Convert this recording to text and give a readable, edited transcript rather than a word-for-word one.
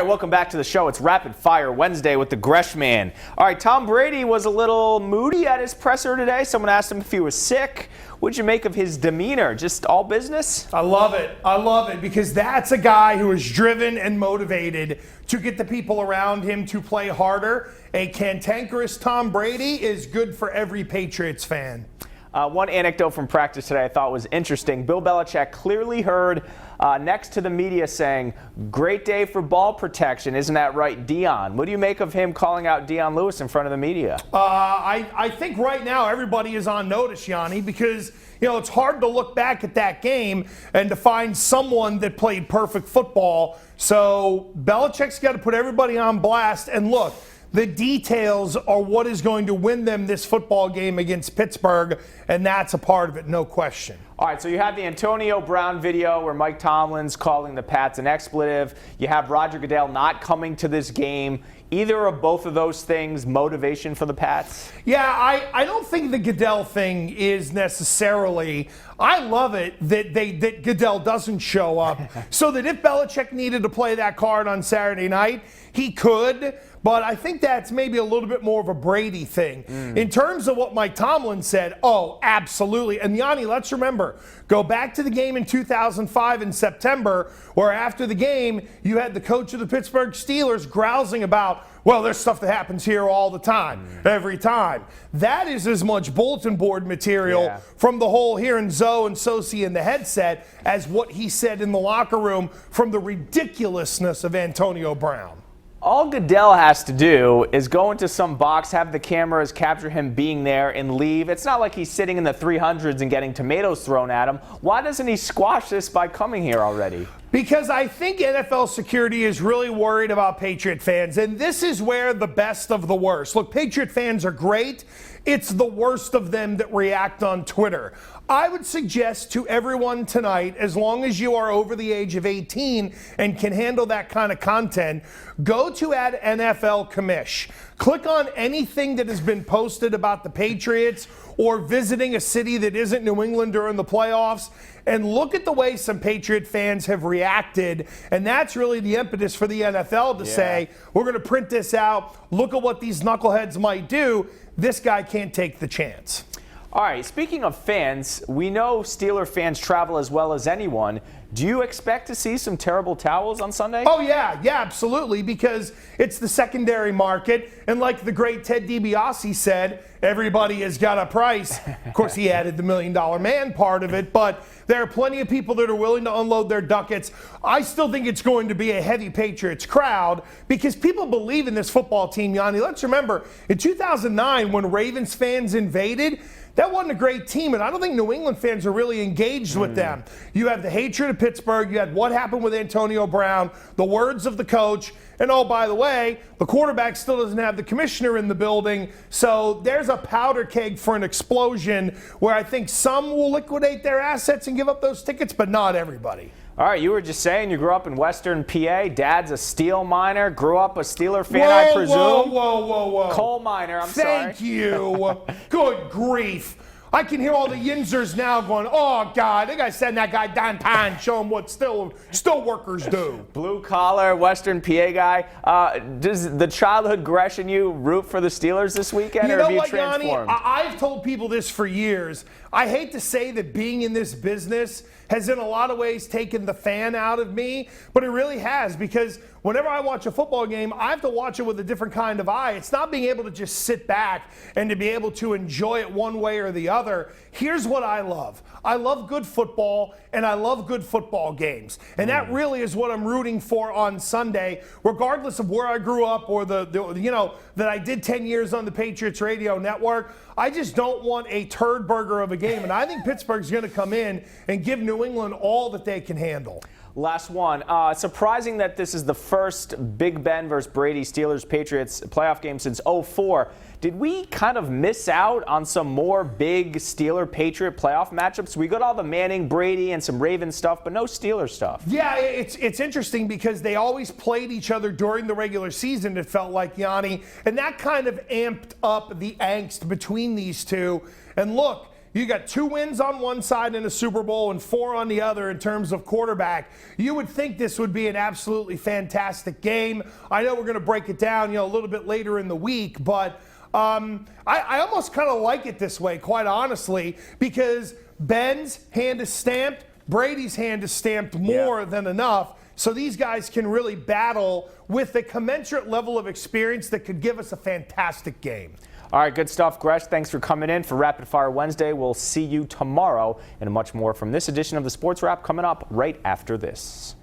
Welcome back to the show. It's Rapid Fire Wednesday with the Gresh Man. All right, Tom Brady was a little moody at his presser today. Someone asked him if he was sick. What'd you make of his demeanor? Just all business? I love it. I love it because that's a guy who is driven and motivated to get the people around him to play harder. A cantankerous Tom Brady is good for every Patriots fan. One anecdote from practice today I thought was interesting. Bill Belichick clearly heard next to the media saying, "Great day for ball protection. Isn't that right, Dion?" What do you make of him calling out Dion Lewis in front of the media? I think right now everybody is on notice, Yianni, because it's hard to look back at that game and to find someone that played perfect football. So Belichick's got to put everybody on blast. And look, the details are what is going to win them this football game against Pittsburgh, and that's a part of it, no question. All right, so you have the Antonio Brown video where Mike Tomlin's calling the Pats an expletive. You have Roger Goodell not coming to this game. Either of both of those things motivation for the Pats? Yeah, I don't think the Goodell thing is necessarily. I love it that Goodell doesn't show up so that if Belichick needed to play that card on Saturday night, he could. But I think that's maybe a little bit more of a Brady thing. In terms of what Mike Tomlin said, oh, absolutely. And Yianni, let's remember, go back to the game in 2005 in September, where after the game, you had the coach of the Pittsburgh Steelers grousing about, well, there's stuff that happens here all the time, every time. That is as much bulletin board material from the whole hearing Zoe and Sosi in the headset as what he said in the locker room from the ridiculousness of Antonio Brown. All Goodell has to do is go into some box, have the cameras capture him being there, and leave. It's not like he's sitting in the 300s and getting tomatoes thrown at him. Why doesn't he squash this by coming here already? Because I think NFL security is really worried about Patriot fans, and this is where the best of the worst. Look, Patriot fans are great. It's the worst of them that react on Twitter. I would suggest to everyone tonight, as long as you are over the age of 18 and can handle that kind of content, go to @NFL Commish. Click on anything that has been posted about the Patriots or visiting a city that isn't New England during the playoffs, and look at the way some Patriot fans have reacted. And that's really the impetus for the NFL to say, we're going to print this out. Look at what these knuckleheads might do. This guy can't take the chance. All right, speaking of fans, we know Steeler fans travel as well as anyone. Do you expect to see some terrible towels on Sunday? Oh, yeah, absolutely, because it's the secondary market. And like the great Ted DiBiase said, everybody has got a price. Of course, he added the $1 Million Man part of it, but there are plenty of people that are willing to unload their ducats. I still think it's going to be a heavy Patriots crowd because people believe in this football team, Yianni. Let's remember, in 2009, when Ravens fans invaded, that wasn't a great team, and I don't think New England fans are really engaged with them. You have the hatred of Pittsburgh. You had what happened with Antonio Brown, the words of the coach, and oh, by the way, the quarterback still doesn't have the commissioner in the building. So there's a powder keg for an explosion where I think some will liquidate their assets and give up those tickets, but not everybody. All right, you were just saying you grew up in Western PA. Dad's a steel miner. Grew up a Steeler fan, I presume. Whoa. Coal miner, I'm sorry. Thank you. Good grief. I can hear all the Yinzers now going, oh, God, they got to send that guy downtown, show him what still workers do. Blue collar, Western PA guy. Does the childhood Gresh in you root for the Steelers this weekend, or have you transformed? Yianni, I've told people this for years. I hate to say that being in this business has in a lot of ways taken the fan out of me, but it really has, because whenever I watch a football game, I have to watch it with a different kind of eye. It's not being able to just sit back and to be able to enjoy it one way or the other. Here's what I love. I love good football, and I love good football games. And that really is what I'm rooting for on Sunday, regardless of where I grew up or that I did 10 years on the Patriots radio network. I just don't want a turd burger of a game. And I think Pittsburgh's going to come in and give New England all that they can handle. Last one. Surprising that this is the first Big Ben versus Brady Steelers-Patriots playoff game since '04. Did we kind of miss out on some more big Steeler-Patriot playoff matchups? We got all the Manning, Brady, and some Ravens stuff, but no Steeler stuff. Yeah, it's interesting because they always played each other during the regular season, it felt like, Yianni, and that kind of amped up the angst between these two. And look, You got 2 wins on one side in a Super Bowl and 4 on the other in terms of quarterback. You would think this would be an absolutely fantastic game. I know we're going to break it down, a little bit later in the week, but I almost kind of like it this way, quite honestly, because Ben's hand is stamped, Brady's hand is stamped more than enough. So these guys can really battle with a commensurate level of experience that could give us a fantastic game. All right, good stuff, Gresh. Thanks for coming in for Rapid Fire Wednesday. We'll see you tomorrow and much more from this edition of the Sports Wrap coming up right after this.